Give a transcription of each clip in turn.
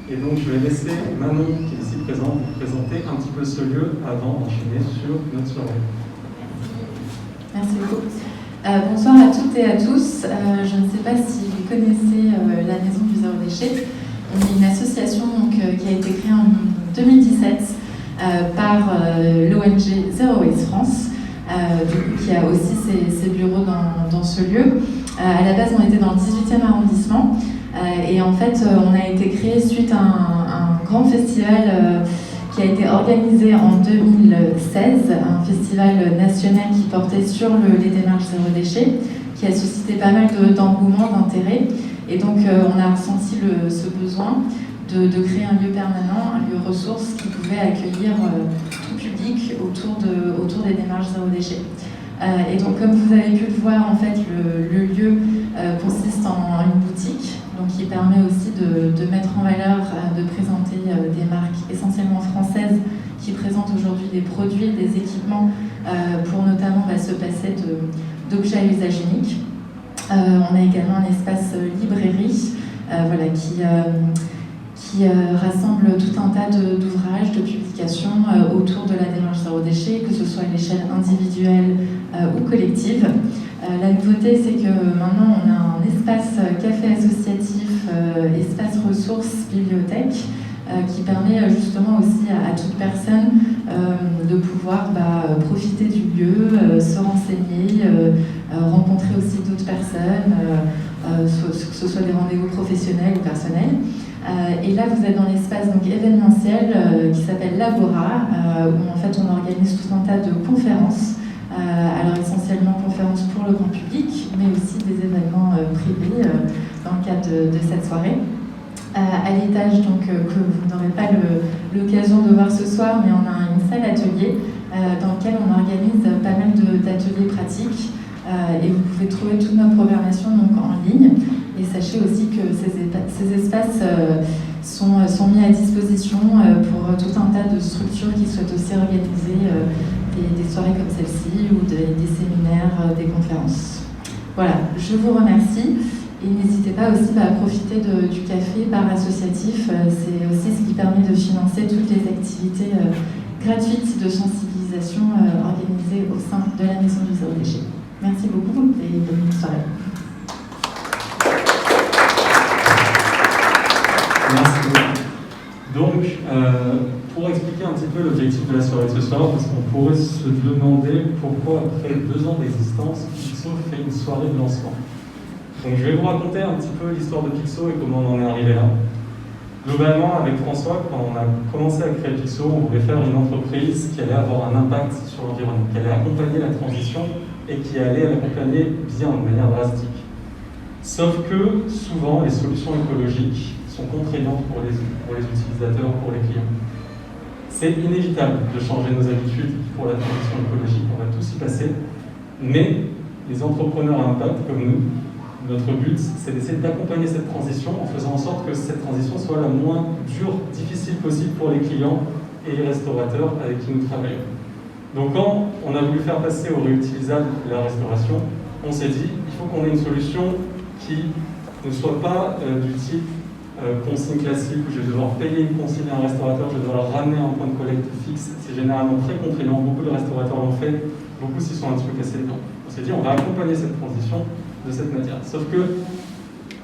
Et donc je vais laisser Manon, qui est ici présente, vous présenter un petit peu ce lieu avant d'enchaîner sur notre soirée. Merci beaucoup. Bonsoir à toutes et à tous. Je ne sais pas si vous connaissez la Maison du Zéro Déchet. On est une association qui a été créée en 2017 par l'ONG Zero Waste France, qui a aussi ses bureaux dans ce lieu. À la base, on était dans le 18e arrondissement. Et en fait, on a été créé suite à un grand festival qui a été organisé en 2016, un festival national qui portait sur les démarches zéro déchet, qui a suscité pas mal d'engouement, d'intérêt. Et donc, on a ressenti ce besoin de créer un lieu permanent, un lieu ressource qui pouvait accueillir tout public autour des démarches zéro déchet. Et donc, comme vous avez pu le voir, en fait, le lieu consiste en une boutique, donc qui permet aussi de mettre en valeur, de présenter des marques essentiellement françaises qui présentent aujourd'hui des produits, des équipements pour notamment se passer d'objets à usage unique. On a également un espace librairie qui rassemble tout un tas d'ouvrages, de publications autour de la démarche zéro déchet, que ce soit à l'échelle individuelle ou collective. La nouveauté, c'est que maintenant, on a un espace café associatif, espace ressources, bibliothèque, qui permet justement aussi à toute personne de pouvoir profiter du lieu, se renseigner, rencontrer aussi d'autres personnes, que ce soit des rendez-vous professionnels ou personnels. Et là, vous êtes dans l'espace événementiel qui s'appelle Labora, où en fait on organise tout un tas de conférences. Alors essentiellement conférences pour le grand public, mais aussi des événements privés dans le cadre de cette soirée. À l'étage, que vous n'aurez pas l'occasion de voir ce soir, mais on a une salle atelier dans laquelle on organise pas mal d'ateliers pratiques. Et vous pouvez trouver toute notre programmation en ligne. Et sachez aussi que ces espaces sont mis à disposition pour tout un tas de structures qui souhaitent aussi organiser des soirées comme celle-ci ou des séminaires, des conférences. Voilà, je vous remercie. Et n'hésitez pas aussi à profiter du café bar associatif. C'est aussi ce qui permet de financer toutes les activités gratuites de sensibilisation organisées au sein de la Maison du Zéro Déchet. Merci beaucoup et bonne soirée. Merci. Donc, pour expliquer un petit peu l'objectif de la soirée de ce soir, parce qu'on pourrait se demander pourquoi, après 2 ans d'existence, Pixo fait une soirée de lancement. Donc, je vais vous raconter un petit peu l'histoire de Pixo et comment on en est arrivé là. Globalement, avec François, quand on a commencé à créer Pixo, on voulait faire une entreprise qui allait avoir un impact sur l'environnement, qui allait accompagner la transition et qui allait l'accompagner bien, de manière drastique. Sauf que, souvent, les solutions écologiques sont contraignantes pour les utilisateurs, pour les clients. C'est inévitable de changer nos habitudes pour la transition écologique, on va tous y passer, mais les entrepreneurs à impact comme nous, notre but, c'est d'essayer d'accompagner cette transition en faisant en sorte que cette transition soit la moins dure, difficile possible pour les clients et les restaurateurs avec qui nous travaillons. Donc quand on a voulu faire passer au réutilisable la restauration, on s'est dit, il faut qu'on ait une solution qui ne soit pas du type consigne classique où je vais devoir payer une consigne à un restaurateur, je vais devoir ramener un point de collecte fixe. C'est généralement très contraignant, beaucoup de restaurateurs l'ont fait, beaucoup s'y sont un petit peu cassés les dents. On s'est dit, on va accompagner cette transition de cette manière. Sauf que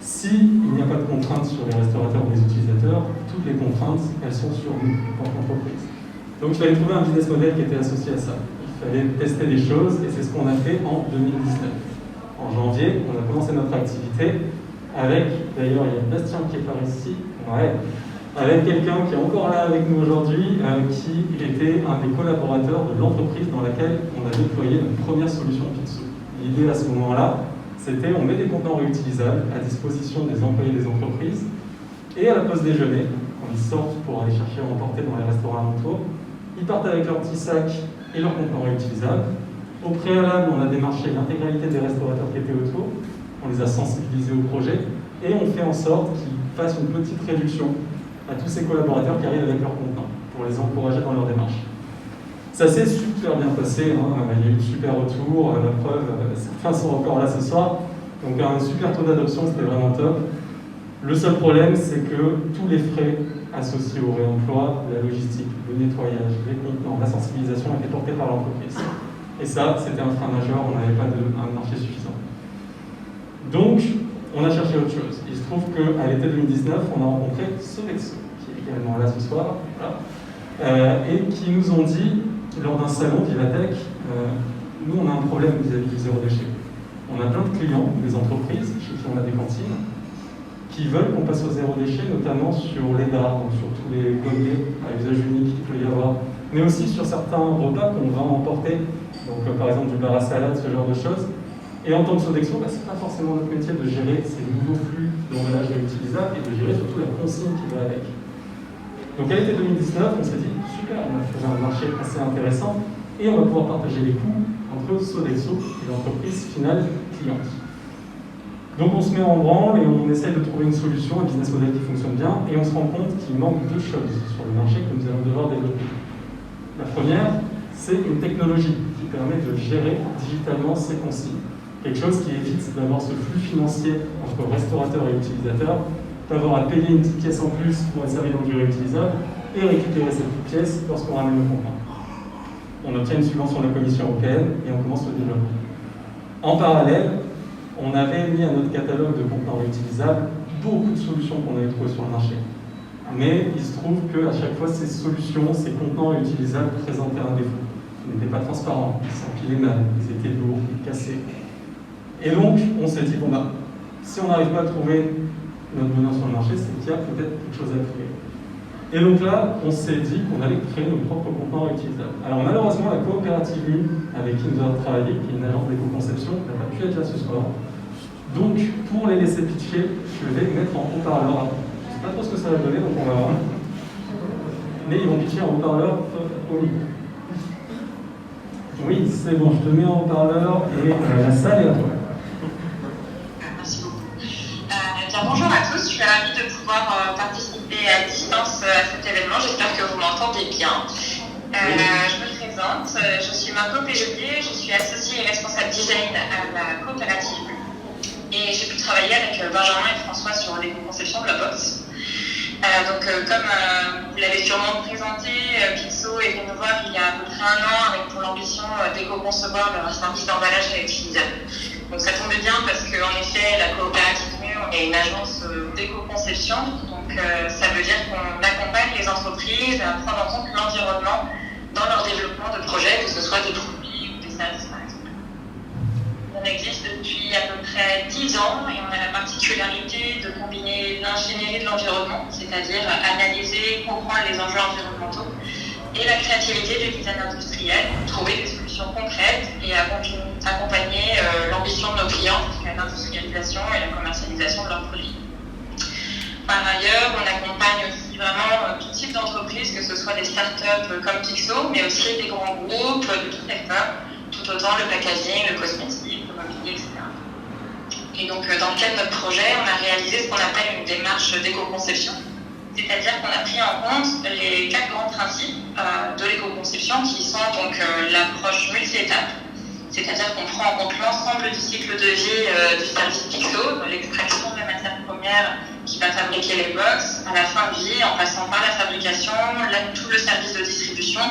s'il n'y a pas de contraintes sur les restaurateurs ou les utilisateurs, toutes les contraintes, elles sont sur nous, en tant qu'entreprise. Donc il fallait trouver un business model qui était associé à ça. Il fallait tester des choses et c'est ce qu'on a fait en 2019. En janvier, on a commencé notre activité avec, d'ailleurs il y a Bastien qui est par ici, avec quelqu'un qui est encore là avec nous aujourd'hui, qui était un des collaborateurs de l'entreprise dans laquelle on a déployé notre première solution Pixo. L'idée à ce moment-là, c'était on met des contenants réutilisables à disposition des employés des entreprises et à la pause déjeuner, quand ils sortent pour aller chercher à emporter dans les restaurants alentours, ils partent avec leur petit sac et leurs contenants réutilisables. Au préalable, on a démarché l'intégralité des restaurateurs qui étaient autour, on les a sensibilisés au projet et on fait en sorte qu'ils fassent une petite réduction à tous ces collaborateurs qui arrivent avec leurs contenants pour les encourager dans leur démarche. Ça s'est super bien passé, hein. Il y a eu de super retours, la preuve, certains sont encore là ce soir, donc un super taux d'adoption, c'était vraiment top. Le seul problème, c'est que tous les frais associés au réemploi, la logistique, le nettoyage, les contenants, la sensibilisation étaient portés par l'entreprise. Et ça, c'était un frein majeur, on n'avait pas un marché suffisant. Donc, on a cherché autre chose. Il se trouve qu'à l'été 2019, on a rencontré Sodexo, qui est également là ce soir, voilà, et qui nous ont dit, lors d'un salon Vivatech, nous on a un problème vis-à-vis du zéro déchet. On a plein de clients, des entreprises, chez qui on a des cantines, qui veulent qu'on passe au zéro déchet, notamment sur les dards, donc sur tous les gommiers à usage unique qu'il peut y avoir, mais aussi sur certains repas qu'on va emporter, donc par exemple du bar à salade, ce genre de choses. Et en tant que Sodexo, ce n'est pas forcément notre métier de gérer ces nouveaux flux d'emballage réutilisable et de gérer surtout la consigne qui va avec. Donc à l'été 2019, on s'est dit, super, on a fait un marché assez intéressant et on va pouvoir partager les coûts entre Sodexo et l'entreprise finale cliente. Donc on se met en branle et on essaie de trouver une solution, un business model qui fonctionne bien, et on se rend compte qu'il manque deux choses sur le marché que nous allons devoir développer. La première, c'est une technologie qui permet de gérer digitalement ces consignes. Quelque chose qui évite d'avoir ce flux financier entre restaurateurs et utilisateurs, d'avoir à payer une petite pièce en plus pour être servi dans du réutilisable et récupérer cette petite pièce lorsqu'on ramène le contenant. On obtient une subvention de la Commission européenne et on commence le développement. En parallèle, on avait mis à notre catalogue de contenants réutilisables beaucoup de solutions qu'on avait trouvées sur le marché. Mais il se trouve qu'à chaque fois, ces solutions, ces contenants réutilisables présentaient un défaut. Ils n'étaient pas transparents, ils s'empilaient mal, ils étaient lourds, ils cassaient. Et donc, on s'est dit, bon, si on n'arrive pas à trouver notre bonheur sur le marché, c'est qu'il y a peut-être quelque chose à trouver. Et donc là, on s'est dit qu'on allait créer nos propres contenants réutilisables. Alors malheureusement, la coopérative MU, avec qui nous avons travaillé, qui est une agence d'éco-conception, n'a pas pu être là ce soir. Donc, pour les laisser pitcher, je vais mettre en haut-parleur. Je ne sais pas trop ce que ça va donner, donc on va voir. Mais ils vont pitcher en haut-parleur au micro. Oui, c'est bon, je te mets en haut-parleur et la salle est à toi. Merci beaucoup. Bonjour à tous, je suis ravie de pouvoir participer à distance à cet événement. J'espère que vous m'entendez bien. Je me présente, je suis Margot Péjolier, je suis associée et responsable design à la coopérative. Et j'ai pu travailler avec Benjamin et François sur l'éco-conception de la box. Comme vous l'avez sûrement présenté, Pixo est venu nous voir il y a à peu près 1 an avec pour l'ambition d'éco-concevoir leur service d'emballage réutilisable. Donc ça tombe bien parce qu'en effet, la coopérative MU est une agence d'éco-conception. Donc ça veut dire qu'on accompagne les entreprises à prendre en compte l'environnement dans leur développement de projets, que ce soit des produits ou des services par exemple. On existe depuis à peu près 10 ans et on a la particularité de combiner l'ingénierie de l'environnement, c'est-à-dire analyser, comprendre les enjeux environnementaux, et la créativité du design industriel, trouver des solutions concrètes et accompagner l'ambition de nos clients, l'industrialisation et la commercialisation de leurs produits. Par ailleurs, on accompagne aussi vraiment tout type d'entreprises, que ce soit des startups comme Pixo, mais aussi des grands groupes de tout secteur, tout autant le packaging, le cosmétique, le mobilier, etc. Et donc, dans le cadre de notre projet, on a réalisé ce qu'on appelle une démarche d'éco-conception, c'est-à-dire qu'on a pris en compte les 4 grands principes de l'éco-conception qui sont donc l'approche multi-étapes, c'est-à-dire qu'on prend en compte l'ensemble du cycle de vie du service Pixo, de l'extraction de la matière première qui va fabriquer les box, à la fin de vie, en passant par la fabrication, tout le service de distribution,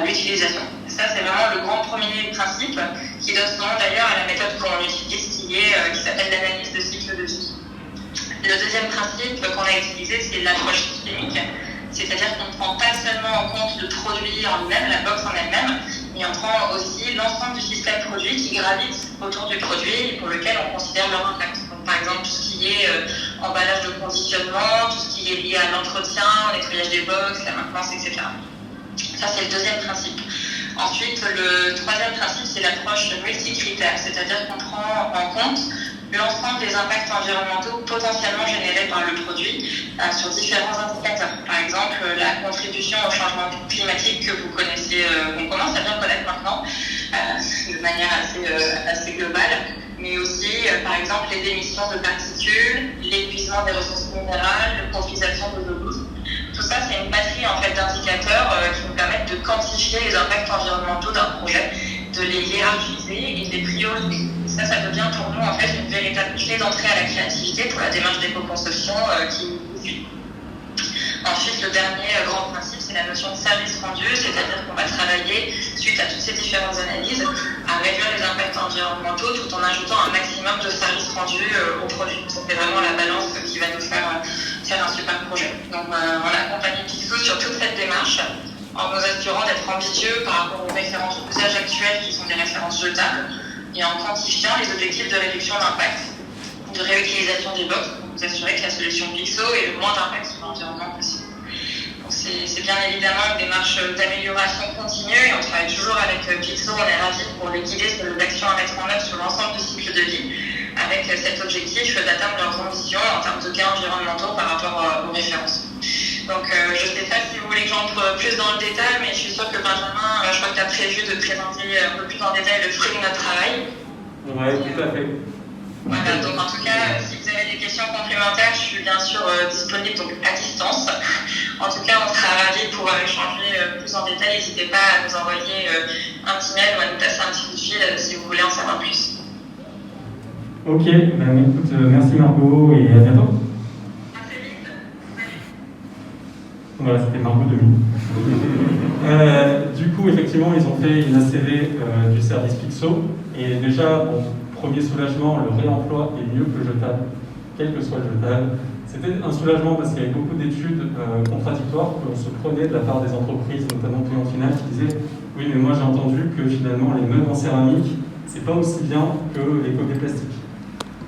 l'utilisation. Ça, c'est vraiment le grand premier principe qui donne son nom d'ailleurs à la méthode qu'on utilise qui s'appelle l'analyse de cycle de vie. Le deuxième principe qu'on a utilisé, c'est l'approche systémique, c'est-à-dire qu'on ne prend pas seulement en compte le produit en lui-même, la box en elle-même, mais on prend aussi l'ensemble du système produit qui gravite autour du produit et pour lequel on considère leur impact. Donc, par exemple, tout ce qui est emballage de conditionnement, tout ce qui est lié à l'entretien, au nettoyage des box, la maintenance, etc. Ça, c'est le deuxième principe. Ensuite, le troisième principe, c'est l'approche multicritère, c'est-à-dire qu'on prend en compte l'ensemble des impacts environnementaux potentiellement générés par le produit sur différents indicateurs. Par exemple, la contribution au changement climatique que vous connaissez, qu'on commence à bien connaître maintenant, de manière assez globale, mais aussi, par exemple, les émissions de particules, l'épuisement des ressources minérales, l'eutrophisation de l'eau douce. Tout ça, c'est une batterie en fait, d'indicateurs qui nous permettent de quantifier les impacts environnementaux d'un projet, de les hiérarchiser et de les prioriser. Ça devient pour nous en fait une véritable étape clé d'entrée à la créativité pour la démarche d'éco-conception qui nous suit. Ensuite, le dernier grand principe, c'est la notion de service rendu, c'est-à-dire qu'on va travailler, suite à toutes ces différentes analyses, à réduire les impacts environnementaux tout en ajoutant un maximum de services rendus au produit. C'est vraiment la balance qui va nous faire un super projet. Donc, on a accompagné Pixo sur toute cette démarche en nous assurant d'être ambitieux par rapport aux références d'usage actuelles qui sont des références jetables et en quantifiant les objectifs de réduction d'impact, de réutilisation des box pour nous assurer que la solution Pixo ait le moins d'impact sur l'environnement possible. C'est bien évidemment une démarche d'amélioration continue et on travaille toujours avec Pixo, on est ravis pour les guider sur les actions à mettre en œuvre sur l'ensemble du cycle de vie avec cet objectif d'atteindre leurs ambitions en termes de gains environnementaux par rapport aux références. Donc je ne sais pas si vous voulez que j'entre plus dans le détail, mais je suis sûre que Benjamin, je crois que tu as prévu de présenter un peu plus en détail le fruit de notre travail. Oui, tout à fait. Voilà, donc en tout cas, si vous avez des questions complémentaires, je suis bien sûr disponible donc à distance. En tout cas, on sera ravis de pouvoir échanger plus en détail. N'hésitez pas à nous envoyer un petit mail ou à nous passer un petit coup de fil si vous voulez en savoir plus. Ok, ben écoute, merci Margot et à bientôt. À très vite. Salut. Voilà, c'était Margot Demi. Du coup, effectivement, ils ont fait une ACV du service Pixo. Et déjà, bon, premier soulagement, le réemploi est mieux que le jetable, quel que soit le jetable. C'était un soulagement parce qu'il y avait beaucoup d'études contradictoires que l'on se prenait de la part des entreprises, notamment clients final, qui disaient « Oui, mais moi j'ai entendu que finalement les meubles en céramique, c'est pas aussi bien que les côtés plastiques. »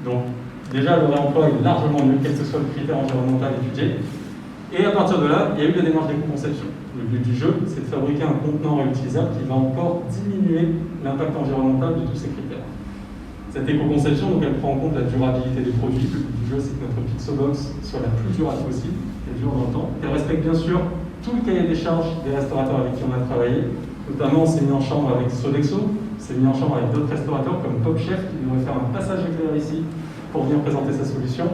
Donc, déjà, le réemploi est largement mieux, quel que soit le critère environnemental étudié. Et à partir de là, il y a eu la démarche d'éco-conception. Le but du jeu, c'est de fabriquer un contenant réutilisable qui va encore diminuer l'impact environnemental de tous ces critères. Cette éco-conception, donc, elle prend en compte la durabilité des produits. Le but du jeu, c'est que notre Pixobox soit la plus durable possible, qu'elle dure dans le temps. Elle respecte bien sûr tout le cahier des charges des restaurateurs avec qui on a travaillé. Notamment, on s'est mis en chambre avec Sodexo, on s'est mis en chambre avec d'autres restaurateurs comme Top Chef qui devrait faire un passage éclair ici pour venir présenter sa solution.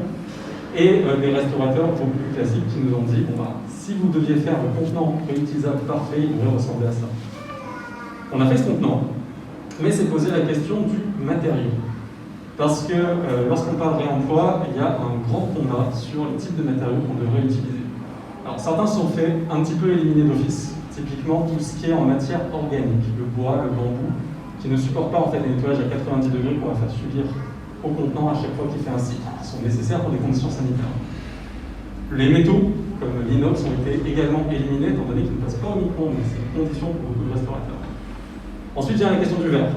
Et des restaurateurs beaucoup plus classiques qui nous ont dit bon, bah, si vous deviez faire un contenant réutilisable parfait, il devrait ressembler à ça. On a fait ce contenant, mais c'est posé la question du matériau. Parce que lorsqu'on parle réemploi, il y a un grand combat sur les types de matériaux qu'on devrait utiliser. Alors certains sont faits un petit peu éliminés d'office, typiquement tout ce qui est en matière organique, le bois, le bambou, qui ne supportent pas en fait les nettoyages à 90 degrés qu'on va faire subir au contenant à chaque fois qu'il fait un cycle, qui sont nécessaires pour des conditions sanitaires. Les métaux, comme l'inox, ont été également éliminés, étant donné qu'ils ne passent pas au micro-ondes, mais c'est une condition pour beaucoup de restaurateurs. Ensuite, il y a la question du verre.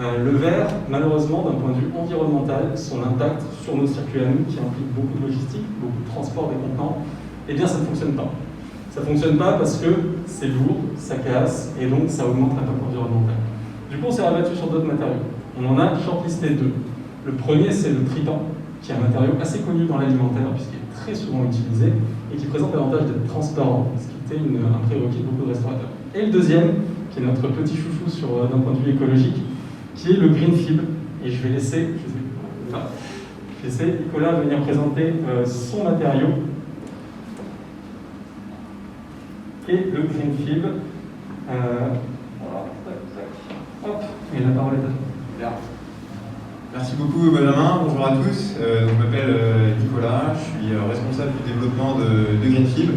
Le verre, malheureusement, d'un point de vue environnemental, son impact sur nos circuits à nous, qui implique beaucoup de logistique, beaucoup de transport des contenants, eh bien, ça ne fonctionne pas. Ça ne fonctionne pas parce que c'est lourd, ça casse, et donc ça augmente l'impact environnemental. Du coup, on s'est rabattu sur d'autres matériaux. On en a shortlisté deux. Le premier, c'est le tritan, qui est un matériau assez connu dans l'alimentaire, puisqu'il est très souvent utilisé, et qui présente l'avantage d'être transparent, ce qui était un prérequis de beaucoup de restaurateurs. Et le deuxième, qui est notre petit chouchou d'un point de vue écologique, qui est le green fibre. Et je vais laisser Nicolas venir présenter son matériau. Et le green fibre. Voilà, hop, et la parole est à toi. Merci beaucoup Benjamin, bonjour à tous. Je m'appelle Nicolas, je suis responsable du développement de Greenfibre.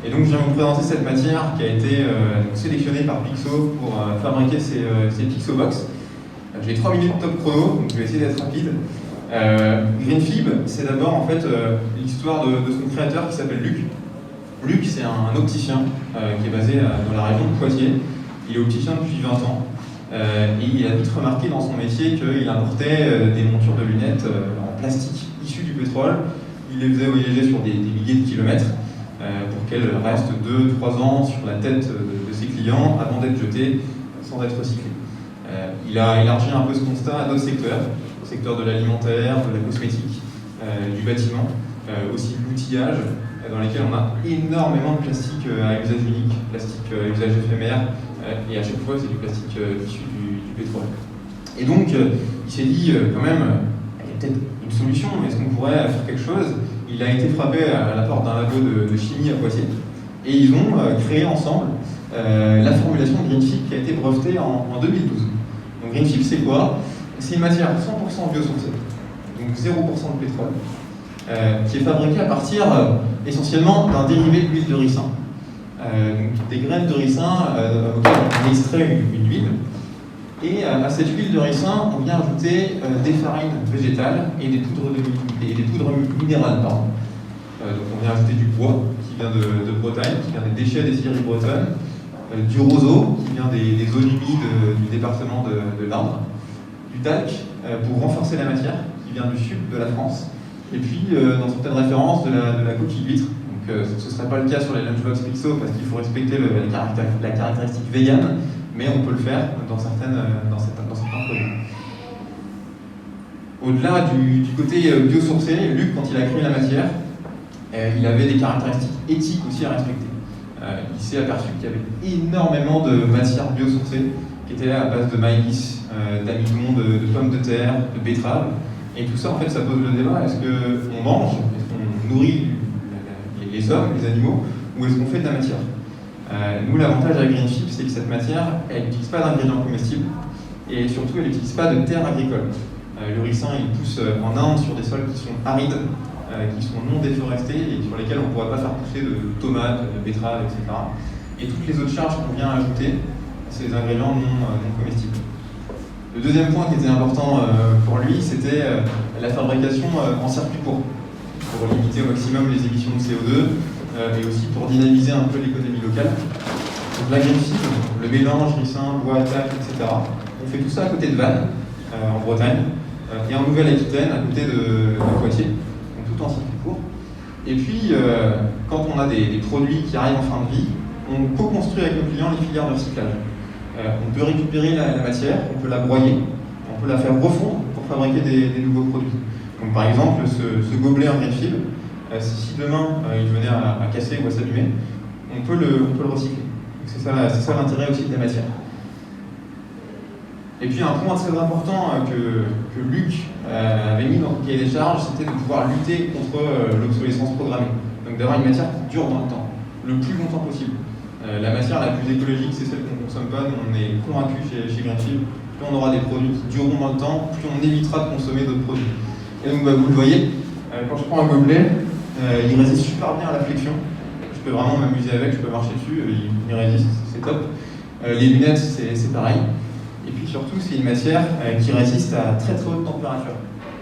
Et donc je viens vous présenter cette matière qui a été sélectionnée par Pixo pour fabriquer ces Pixobox. J'ai 3 minutes top chrono, donc je vais essayer d'être rapide. Greenfibre, c'est d'abord en fait l'histoire de son créateur qui s'appelle Luc. Luc, c'est un opticien qui est basé dans la région de Poitiers. Il est opticien depuis 20 ans. Et il a vite remarqué dans son métier qu'il importait des montures de lunettes en plastique issues du pétrole. Il les faisait voyager sur des milliers de kilomètres pour qu'elles restent 2-3 ans sur la tête de ses clients avant d'être jetées sans être recyclées. Il a élargi un peu ce constat à d'autres secteurs, au secteur de l'alimentaire, de la cosmétique, du bâtiment, aussi de l'outillage, dans lesquels on a énormément de plastique à usage unique, plastique à usage éphémère, et à chaque fois c'est du plastique issu du pétrole. Et donc il s'est dit quand même, il y a peut-être une solution, est-ce qu'on pourrait faire quelque chose? Il a été frappé à la porte d'un labo de chimie à Poitiers, et ils ont créé ensemble la formulation de Greenfibre qui a été brevetée en 2012. Donc Greenfibre c'est quoi? C'est une matière 100% biosourcée. donc 0% de pétrole, qui est fabriqué à partir essentiellement d'un dérivé de l'huile de ricin. Donc des graines de ricin auxquelles on extrait une huile. Et à cette huile de ricin, on vient ajouter des farines végétales et des poudres minérales. Donc on vient ajouter du bois qui vient de Bretagne, qui vient des déchets des scieries bretonnes, du roseau qui vient des zones humides du département de l'Indre, du talc pour renforcer la matière qui vient du sud de la France, et puis dans certaines références de la coquille d'huître. Donc ce ne serait pas le cas sur les lunchbox Pixo parce qu'il faut respecter la caractéristique végane, mais on peut le faire dans certains produits. Au-delà du côté biosourcé, Luc, quand il a créé la matière, il avait des caractéristiques éthiques aussi à respecter. Il s'est aperçu qu'il y avait énormément de matières biosourcées qui étaient là à base de maïs, d'amidon, de pommes de terre, de betteraves. Et tout ça, en fait, ça pose le débat. Est-ce qu'on mange, est-ce qu'on nourrit les hommes, les animaux, ou est-ce qu'on fait de la matière? Nous, l'avantage à Greenfib, c'est que cette matière, elle n'utilise pas d'ingrédients comestibles et surtout, elle n'utilise pas de terre agricole. Le ricin, il pousse en Inde sur des sols qui sont arides, qui sont non déforestés et sur lesquels on ne pourra pas faire pousser de tomates, de betteraves, etc. Et toutes les autres charges qu'on vient ajouter, c'est des ingrédients non comestibles. Le deuxième point qui était important pour lui, c'était la fabrication en circuit court, pour limiter au maximum les émissions de CO2 et aussi pour dynamiser un peu l'économie locale. Donc la Greenfib, le mélange, ricin, bois, talc, etc. On fait tout ça à côté de Vannes, en Bretagne, et en Nouvelle-Aquitaine, à côté de Poitiers, donc tout en circuit court. Et puis, quand on a des produits qui arrivent en fin de vie, on co-construit avec nos clients les filières de recyclage. On peut récupérer la matière, on peut la broyer, on peut la faire refondre pour fabriquer des nouveaux produits. Donc par exemple, ce gobelet en Greenfib, si demain il venait à casser ou à s'allumer, on peut le recycler. C'est ça l'intérêt aussi de la matière. Et puis un point très important que Luc avait mis dans le cahier des charges, c'était de pouvoir lutter contre l'obsolescence programmée. Donc d'avoir une matière qui dure dans le temps, le plus longtemps possible. La matière la plus écologique, c'est celle qu'on ne consomme pas. Nous, on est convaincus chez Greenfib, plus on aura des produits qui dureront dans le temps, plus on évitera de consommer d'autres produits. Et donc vous le voyez, quand je prends un gobelet, il résiste super bien à la flexion. Je peux vraiment m'amuser avec, je peux marcher dessus, il résiste, c'est top. Les lunettes, c'est pareil. Et puis surtout, c'est une matière qui résiste à très très haute température.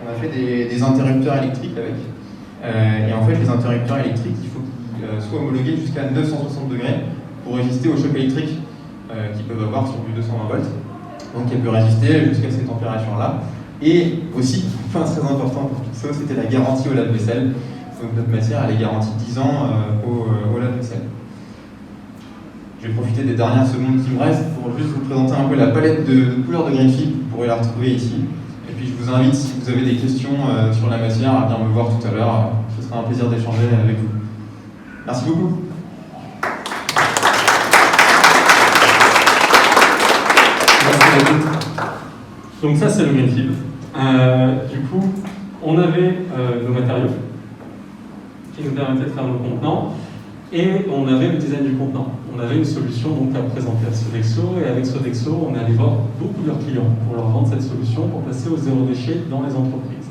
On a fait des interrupteurs électriques avec. Et en fait, les interrupteurs électriques, il faut qu'ils soient homologués jusqu'à 960 degrés pour résister aux chocs électriques qu'ils peuvent avoir sur du 220 volts. Donc elle peut résister jusqu'à ces températures-là. Et aussi, point très important pour tout ça, c'était la garantie au lave-vaisselle. Donc notre matière, elle est garantie 10 ans au lave-vaisselle. Je vais profiter des dernières secondes qui me restent pour juste vous présenter un peu la palette de couleurs de Greenfib. Vous pourrez la retrouver ici. Et puis je vous invite, si vous avez des questions sur la matière, à venir me voir tout à l'heure. Ce sera un plaisir d'échanger avec vous. Merci beaucoup. Donc ça, c'est le Greenfib. Du coup, on avait nos matériaux qui nous permettaient de faire nos contenants et on avait le design du contenant. On avait une solution donc, à présenter à Sodexo et avec Sodexo, on allait voir beaucoup de leurs clients pour leur vendre cette solution pour passer au zéro déchet dans les entreprises.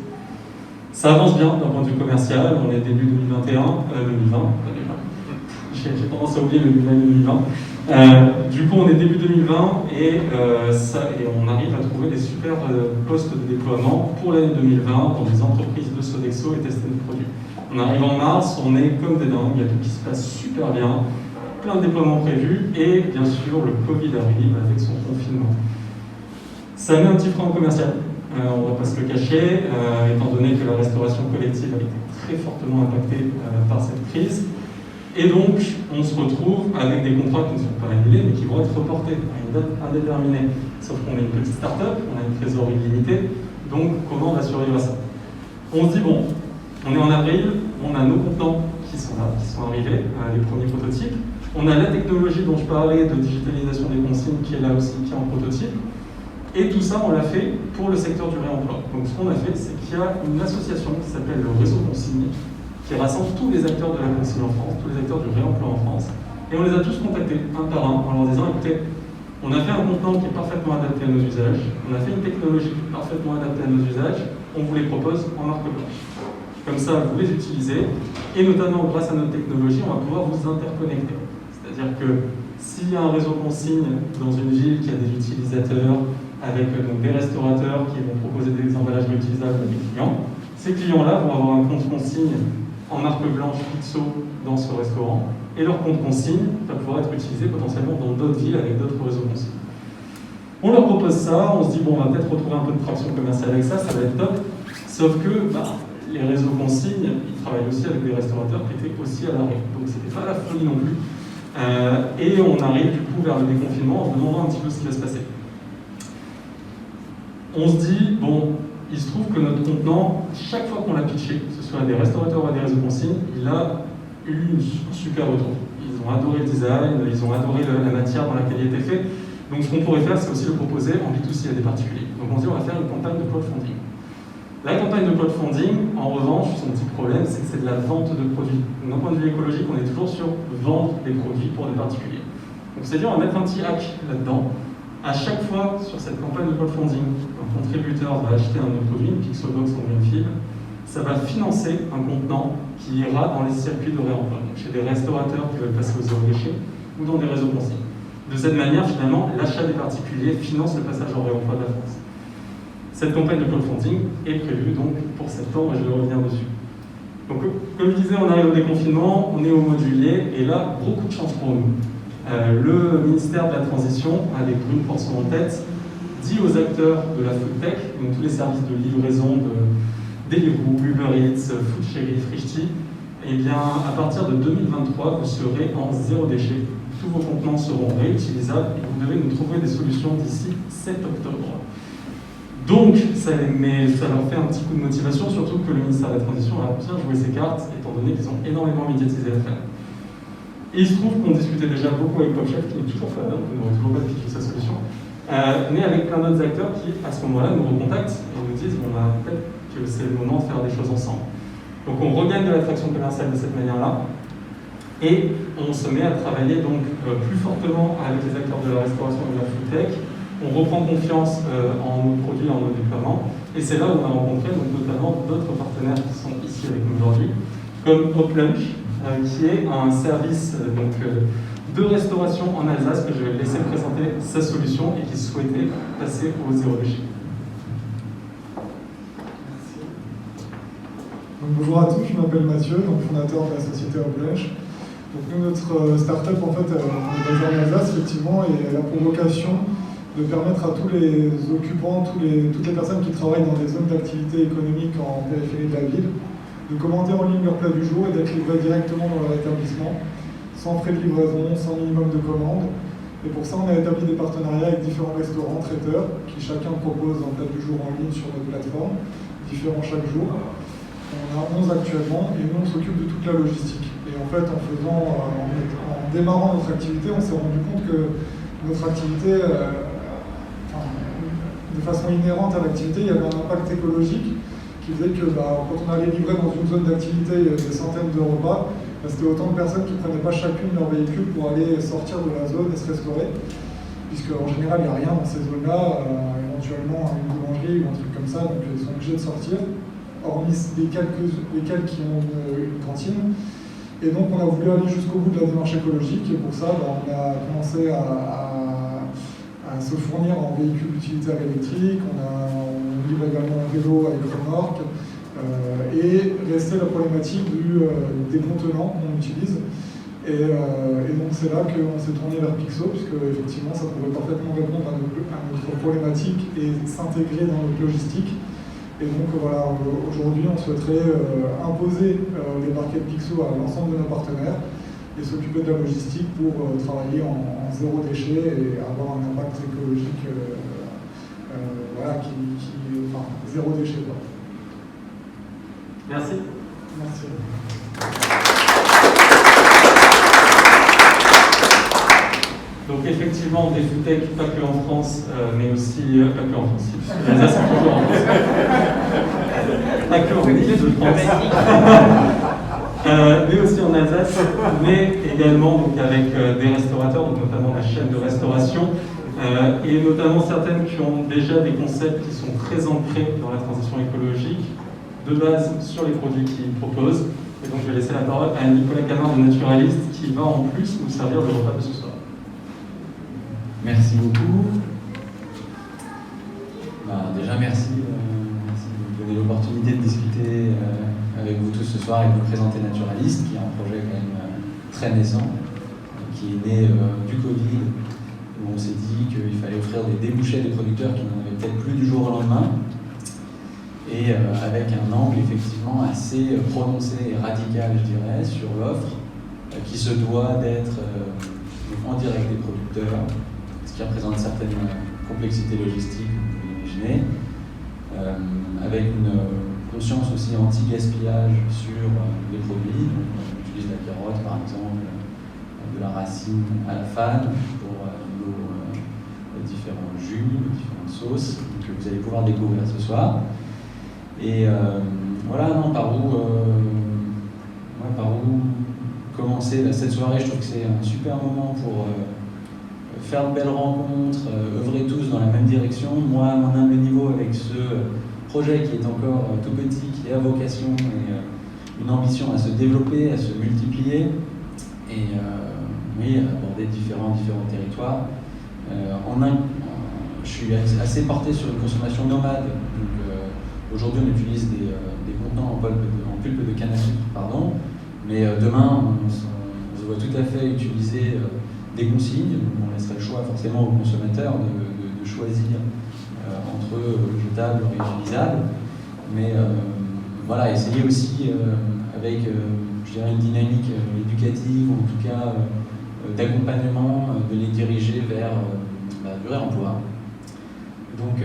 Ça avance bien d'un point de vue commercial, on est début 2021, 2020. J'ai tendance à oublier le 2020. Du coup, on est début 2020 et on arrive à trouver des super postes de déploiement pour l'année 2020 dans des entreprises de Sodexo et tester nos produits. On arrive en mars, on est comme des dingues, il y a tout qui se passe super bien, plein de déploiements prévus et bien sûr le Covid arrive avec son confinement. Ça met un petit frein commercial, on ne va pas se le cacher, étant donné que la restauration collective a été très fortement impactée par cette crise. Et donc, on se retrouve avec des contrats qui ne sont pas annulés, mais qui vont être reportés à une date indéterminée. Sauf qu'on est une petite start-up, on a une trésorerie limitée, donc comment on va survivre à ça? On se dit, bon, on est en avril, on a nos contenants qui sont là, qui sont arrivés, les premiers prototypes. On a la technologie dont je parlais de digitalisation des consignes qui est là aussi, qui est en prototype. Et tout ça, on l'a fait pour le secteur du réemploi. Donc ce qu'on a fait, c'est qu'il y a une association qui s'appelle le Réseau Consigne, qui rassemble tous les acteurs de la consigne en France, tous les acteurs du réemploi en France. Et on les a tous contactés, un par un, en leur disant, écoutez, on a fait un contenant qui est parfaitement adapté à nos usages, on a fait une technologie qui est parfaitement adaptée à nos usages, on vous les propose en marque blanche. Comme ça, vous les utilisez, et notamment grâce à notre technologie, on va pouvoir vous interconnecter. C'est-à-dire que s'il y a un réseau consigne dans une ville qui a des utilisateurs, avec donc, des restaurateurs qui vont proposer des emballages réutilisables à des clients, ces clients-là vont avoir un compte consigne en marque blanche Pixo dans ce restaurant, et leur compte consigne va pouvoir être utilisé potentiellement dans d'autres villes avec d'autres réseaux consignes. On leur propose ça, on se dit bon, on va peut-être retrouver un peu de traction commerciale avec ça, ça va être top, sauf que les réseaux consignes, ils travaillent aussi avec des restaurateurs qui étaient aussi à l'arrêt, donc c'était pas la folie non plus. Et on arrive du coup vers le déconfinement en se demandant un petit peu ce qui va se passer. On se dit, bon, il se trouve que notre contenant, chaque fois qu'on l'a pitché, que ce soit à des restaurateurs ou à des réseaux consignes, il a eu un super retour. Ils ont adoré le design, ils ont adoré la matière dans laquelle il était fait. Donc ce qu'on pourrait faire, c'est aussi le proposer en B2C à des particuliers. Donc on se dit, on va faire une campagne de crowdfunding. La campagne de crowdfunding, en revanche, son petit problème, c'est que c'est de la vente de produits. D'un point de vue écologique, on est toujours sur vendre des produits pour des particuliers. Donc c'est-à-dire, on va mettre un petit hack là-dedans. À chaque fois, sur cette campagne de crowdfunding, un contributeur va acheter un de nos produits, une Pixobox en Greenfield, ça va financer un contenant qui ira dans les circuits de réemploi, donc chez des restaurateurs qui veulent passer au zéro déchet ou dans des réseaux consignes. De cette manière, finalement, l'achat des particuliers finance le passage au réemploi de la France. Cette campagne de crowdfunding est prévue donc pour septembre et je vais revenir dessus. Donc, comme je disais, on arrive au déconfinement, on est au mois de juillet et là, beaucoup de chance pour nous. Le ministère de la Transition, avec Brune Poisson en tête, dit aux acteurs de la food tech, donc tous les services de livraison de Deliveroo, Uber Eats, Food Cherry, Frishti, eh bien, à partir de 2023, vous serez en zéro déchet. Tous vos contenants seront réutilisables et vous devez nous trouver des solutions d'ici 7 octobre. Donc, ça leur fait un petit coup de motivation, surtout que le ministère de la Transition a bien joué ses cartes, étant donné qu'ils ont énormément médiatisé l'affaire. Et il se trouve qu'on discutait déjà beaucoup avec PopChef, qui est toujours pas là, qui n'aurait toujours pas pitché sa solution, mais avec plein d'autres acteurs qui, à ce moment-là, nous recontactent et nous disent bon, peut-être que c'est le moment de faire des choses ensemble. Donc on regagne de l'attraction commerciale de cette manière-là, et on se met à travailler donc plus fortement avec les acteurs de la restauration et de la food tech. On reprend confiance en nos produits, en nos déploiements, et c'est là où on a rencontré donc, notamment d'autres partenaires qui sont ici avec nous aujourd'hui, comme Hoplunch, qui est un service de restauration en Alsace que je vais laisser présenter sa solution et qui souhaitait passer au zéro déchet. Donc, bonjour à tous, je m'appelle Mathieu, donc fondateur de la société Hoplunch. Donc nous, notre start-up, en fait, on est basé en Alsace, effectivement, et elle a pour vocation de permettre à tous les occupants, toutes les personnes qui travaillent dans des zones d'activité économique en périphérie de la ville, de commander en ligne leur plat du jour et d'être livrés directement dans leur établissement, sans frais de livraison, sans minimum de commande. Et pour ça, on a établi des partenariats avec différents restaurants traiteurs qui chacun propose un plat du jour en ligne sur notre plateforme, différents chaque jour. On a 11 actuellement et nous, on s'occupe de toute la logistique. Et en fait, en démarrant notre activité, on s'est rendu compte que notre activité, de façon inhérente à l'activité, il y avait un impact écologique qui faisait que quand on allait livrer dans une zone d'activité des centaines de repas, c'était autant de personnes qui ne prenaient pas chacune leur véhicule pour aller sortir de la zone et se restaurer, puisque en général il n'y a rien dans ces zones-là, éventuellement une boulangerie ou un truc comme ça, donc ils sont obligés de sortir, hormis lesquels qui ont une cantine. Et donc on a voulu aller jusqu'au bout de la démarche écologique, et pour ça on a commencé à se fournir en véhicules utilitaires électriques, on livre également en vélo avec remorque, et restait la problématique des contenants qu'on utilise. Et donc c'est là qu'on s'est tourné vers Pixo, puisque effectivement ça pouvait parfaitement répondre à notre problématique et s'intégrer dans notre logistique. Et donc voilà, aujourd'hui on souhaiterait imposer les barquettes Pixo à l'ensemble de nos partenaires et s'occuper de la logistique pour travailler en zéro déchet et avoir un impact écologique zéro déchet. Quoi. Merci. Merci. Donc effectivement, des food tech, pas que en France, mais aussi, pas que en France, l'Alsace est toujours en France. Pas que en France. Mais aussi en Alsace, mais également donc, avec des restaurateurs, donc notamment la chaîne de restauration, et notamment certaines qui ont déjà des concepts qui sont très ancrés dans la transition écologique, de base sur les produits qu'ils proposent. Et donc je vais laisser la parole à Nicolas Camard de Naturaliste qui va en plus nous servir le repas de ce soir. Merci beaucoup. Déjà merci de me donner l'opportunité de discuter avec vous tous ce soir et de vous présenter Naturaliste, qui est un projet quand même très naissant, qui est né du Covid, où on s'est dit qu'il fallait offrir des débouchés à des producteurs qui n'en avaient peut-être plus du jour au lendemain, et avec un angle effectivement assez prononcé et radical, je dirais, sur l'offre, qui se doit d'être en direct des producteurs, ce qui représente certaines complexités logistiques, vous pouvez l'imaginer, avec une conscience aussi anti-gaspillage sur les produits. Donc, on utilise la carotte par exemple, de la racine à la fan pour nos différents jus, nos différentes sauces, que vous allez pouvoir découvrir ce soir. Et voilà, non, par où commencer cette soirée? Je trouve que c'est un super moment pour faire de belles rencontres, œuvrer tous dans la même direction. Moi, à mon humble niveau, avec ce projet qui est encore tout petit, qui a vocation et une ambition à se développer, à se multiplier, et oui, à aborder différents territoires. Je suis assez porté sur une consommation nomade. Donc, aujourd'hui, on utilise des contenants en pulpe de canne à sucre, pardon, mais demain, on se voit tout à fait utiliser des consignes. Donc on laisserait le choix forcément aux consommateurs de choisir entre jetables et réutilisables. Mais voilà, essayer aussi avec je dirais une dynamique éducative, ou en tout cas d'accompagnement, de les diriger vers du réemploi. Donc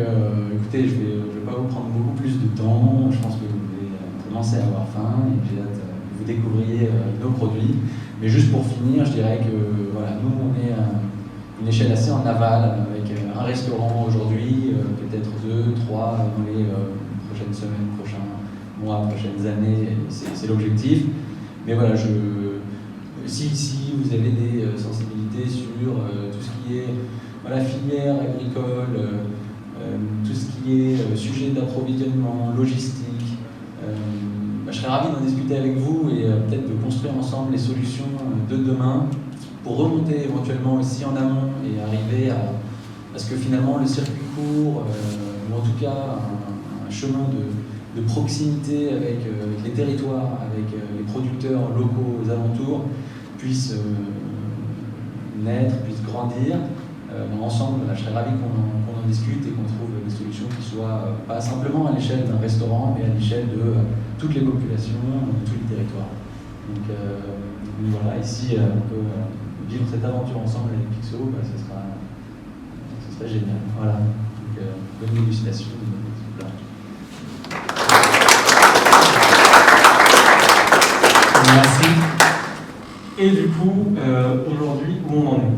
écoutez, je vais pas vous prendre beaucoup plus de temps. Je pense que vous devez commencer à avoir faim et j'ai hâte que vous découvriez nos produits. Mais juste pour finir, je dirais que voilà, nous on est à une échelle assez en aval, avec un restaurant aujourd'hui, peut-être 2, 3 dans les prochaines semaines, prochains mois, prochaines années, c'est l'objectif. Mais voilà, si vous avez des sensibilités sur tout ce qui est filière agricole, tout ce qui est sujet d'approvisionnement, logistique, je serais ravi d'en discuter avec vous et peut-être de construire ensemble les solutions de demain pour remonter éventuellement aussi en amont et arriver à ce que finalement le circuit court, ou en tout cas un chemin de proximité avec les territoires, avec les producteurs locaux aux alentours, puisse naître, puisse grandir. Ensemble, je serais ravi qu'on en discute et qu'on trouve des solutions qui soient pas simplement à l'échelle d'un restaurant, mais à l'échelle de toutes les populations, de tous les territoires. Donc voilà, ici on peut vivre cette aventure ensemble avec Pixo, ce serait génial. Voilà, donc bonne dégustation de notre petit plat. Merci. Et du coup, aujourd'hui, où on en est?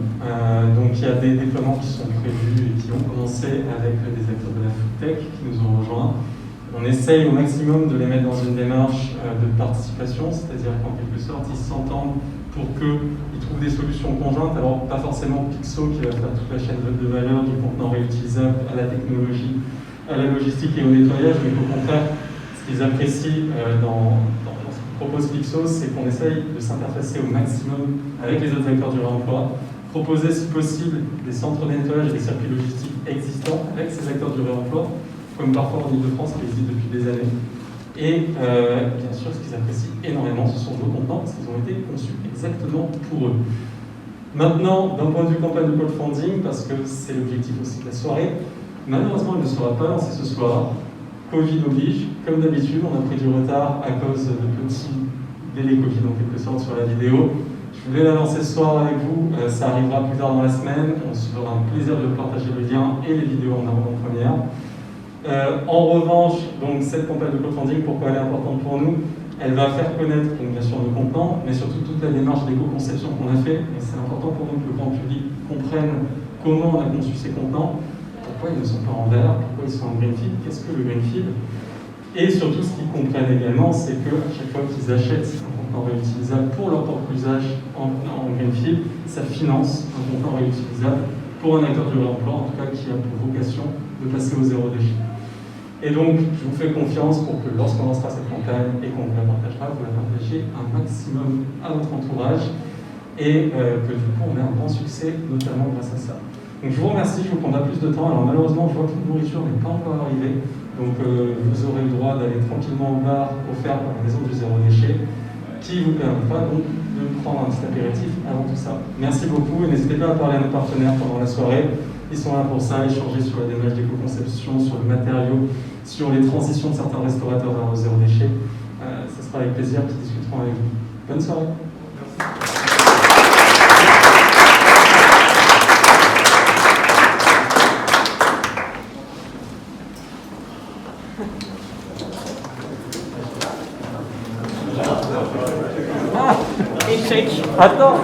Donc il y a des déploiements qui sont prévus et qui ont commencé avec des acteurs de la foodtech qui nous ont rejoints. On essaye au maximum de les mettre dans une démarche de participation, c'est-à-dire qu'en quelque sorte, ils s'entendent pour qu'ils trouvent des solutions conjointes. Alors pas forcément Pixo qui va faire toute la chaîne de valeur du contenant réutilisable à la technologie, à la logistique et au nettoyage, mais au contraire, ce qu'ils apprécient dans ce que propose Pixo, c'est qu'on essaye de s'interfacer au maximum avec les autres acteurs du réemploi, proposer si possible des centres de nettoyage et des circuits logistiques existants avec ces acteurs du réemploi, comme parfois en Ile-de-France qui existe depuis des années. Et bien sûr, ce qu'ils apprécient énormément, ce sont nos contenants, parce qu'ils ont été conçus exactement pour eux. Maintenant, d'un point de vue campagne de crowdfunding, parce que c'est l'objectif aussi de la soirée, malheureusement, elle ne sera pas lancée ce soir. Covid oblige, comme d'habitude, on a pris du retard à cause de petits délais Covid en quelque sorte sur la vidéo. Je voulais la lancer ce soir avec vous, ça arrivera plus tard dans la semaine, on se fera un plaisir de partager le lien et les vidéos en avant-première. En revanche, donc, cette campagne de crowdfunding, pourquoi elle est importante pour nous? Elle va faire connaître donc, bien sûr nos contenants, mais surtout toute la démarche d'éco-conception qu'on a fait. Et c'est important pour nous que le grand public comprenne comment on a conçu ces contenants, pourquoi ils ne sont pas en verre, pourquoi ils sont en greenfield, qu'est-ce que le greenfield. Et surtout, ce qu'ils comprennent également, c'est qu'à chaque fois qu'ils achètent un contenant réutilisable pour leur propre usage en greenfield, ça finance un contenant réutilisable pour un acteur du réemploi, en tout cas qui a pour vocation de passer au zéro déchet. Et donc, je vous fais confiance pour que lorsqu'on lancera cette campagne et qu'on vous la partagera, vous la partagez un maximum à votre entourage et que du coup, on ait un grand succès, notamment grâce à ça. Donc, je vous remercie, je vous prends pas plus de temps. Alors, malheureusement, je vois que la nourriture n'est pas encore arrivée. Donc, vous aurez le droit d'aller tranquillement au bar offert par la maison du zéro déchet, qui vous permettra donc de prendre un petit apéritif avant tout ça. Merci beaucoup et n'hésitez pas à parler à nos partenaires pendant la soirée. Ils sont là pour ça, échanger sur la démarche d'éco-conception, sur le matériau, sur les transitions de certains restaurateurs vers le zéro déchet. Ce sera avec plaisir qu'ils discuteront avec vous. Bonne soirée. Échec. Attends.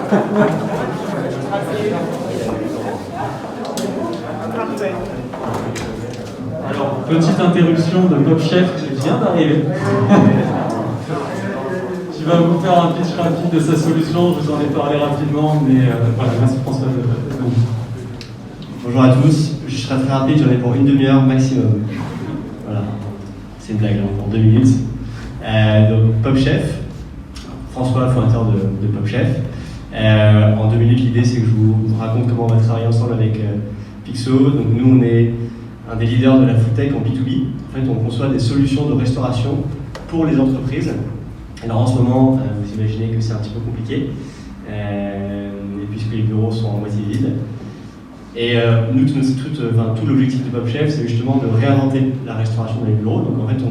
Alors, petite interruption de Pop Chef qui vient d'arriver. Qui va vous faire un pitch rapide de sa solution. Je vous en ai parlé rapidement, mais voilà, merci François. Bonjour à tous, je serai très rapide, j'en ai pour une demi-heure maximum. Voilà, c'est une blague, hein, pour 2 minutes. Donc, Pop Chef, François, fondateur de Pop Chef. En 2 minutes, l'idée c'est que je vous raconte comment on va travailler ensemble avec Pixo. Donc, nous, on est un des leaders de la food tech en B2B. En fait, on conçoit des solutions de restauration pour les entreprises. Alors, en ce moment, vous imaginez que c'est un petit peu compliqué, et puisque les bureaux sont en moitié vides. Et nous, tout l'objectif de Pop Chef, c'est justement de réinventer la restauration dans les bureaux. Donc, en fait,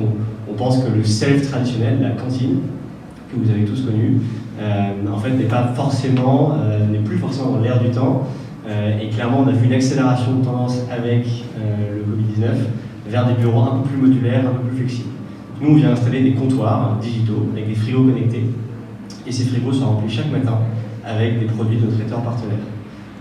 on pense que le self traditionnel, la cantine, que vous avez tous connu, en fait, n'est plus forcément dans l'air du temps. Et clairement, on a vu une accélération de tendance avec le Covid-19 vers des bureaux un peu plus modulaires, un peu plus flexibles. Nous, on vient installer des comptoirs digitaux avec des frigos connectés. Et ces frigos sont remplis chaque matin avec des produits de nos traiteurs partenaires.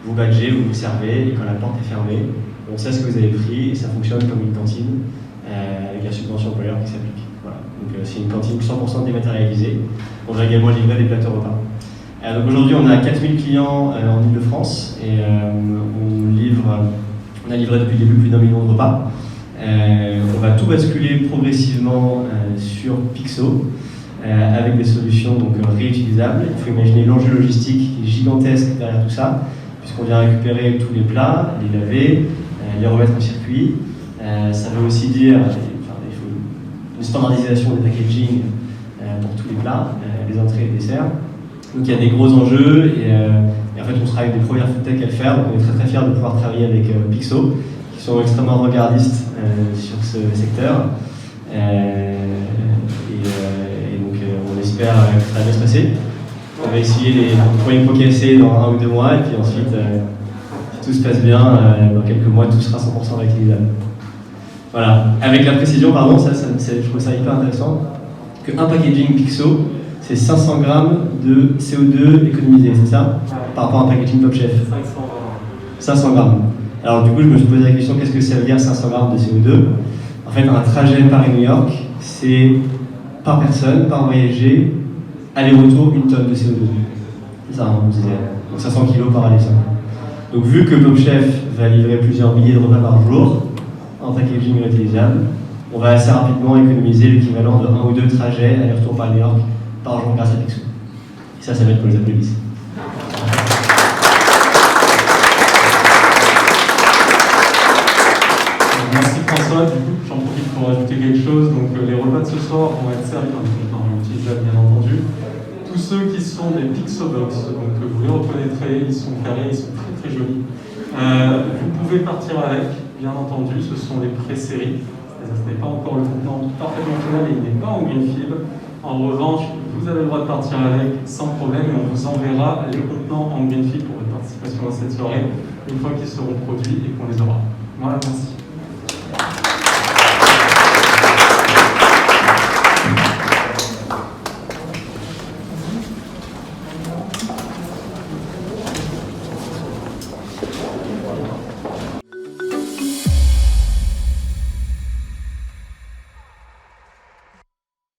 Vous badgez, vous vous servez, et quand la porte est fermée, on sait ce que vous avez pris et ça fonctionne comme une cantine avec la subvention employeur qui s'applique. Voilà. Donc c'est une cantine 100% dématérialisée. On va également livrer des plateaux repas. Donc aujourd'hui, on a 4000 clients en Ile-de-France et on a livré depuis le début plus d'1 million de repas. On va tout basculer progressivement sur Pixo avec des solutions donc, réutilisables. Il faut imaginer l'enjeu logistique qui est gigantesque derrière tout ça, puisqu'on vient récupérer tous les plats, les laver, les remettre en circuit. Ça veut aussi dire il faut une standardisation des packaging pour tous les plats, les entrées et les desserts. Donc il y a des gros enjeux et en fait on sera avec des premières food tech à le faire. Donc on est très très fiers de pouvoir travailler avec Pixo, qui sont extrêmement regardistes sur ce secteur. Et donc on espère que ça va bien se passer. On va essayer les premiers pots cassés dans 1 ou 2 mois et puis ensuite, si tout se passe bien, dans quelques mois tout sera 100% réutilisable. Voilà, avec la précision, pardon, je trouve ça hyper intéressant, qu'un packaging Pixo, c'est 500 grammes de CO2 économisé, c'est ça? Par rapport à un packaging Pop Chef. 500 grammes. Alors du coup, je me suis posé la question, qu'est-ce que ça veut dire 500 grammes de CO2? En fait, un trajet Paris-New York, c'est par personne, par voyager, aller-retour, 1 tonne de CO2. C'est ça, on disait. Donc 500 kg par aller simple. Donc vu que Pop Chef va livrer plusieurs milliers de repas par jour, en packaging réutilisable, on va assez rapidement économiser l'équivalent de 1 ou 2 trajets aller-retour Paris-New York par jour grâce à Pixo. Et ça va être pour les applaudissements. Merci François, du coup j'en profite pour ajouter quelque chose. Donc les repas de ce soir vont être servis dans des contenants réutilisables bien entendu. Tous ceux qui sont des Pixobox, donc vous les reconnaîtrez, ils sont carrés, ils sont très très jolis. Vous pouvez partir avec, bien entendu, ce sont les pré-séries. Ce n'est pas encore le contenant parfaitement final et il n'est pas en green field. En revanche, vous avez le droit de partir avec sans problème et on vous enverra les contenants en green field pour votre participation à cette soirée une fois qu'ils seront produits et qu'on les aura. Voilà, merci.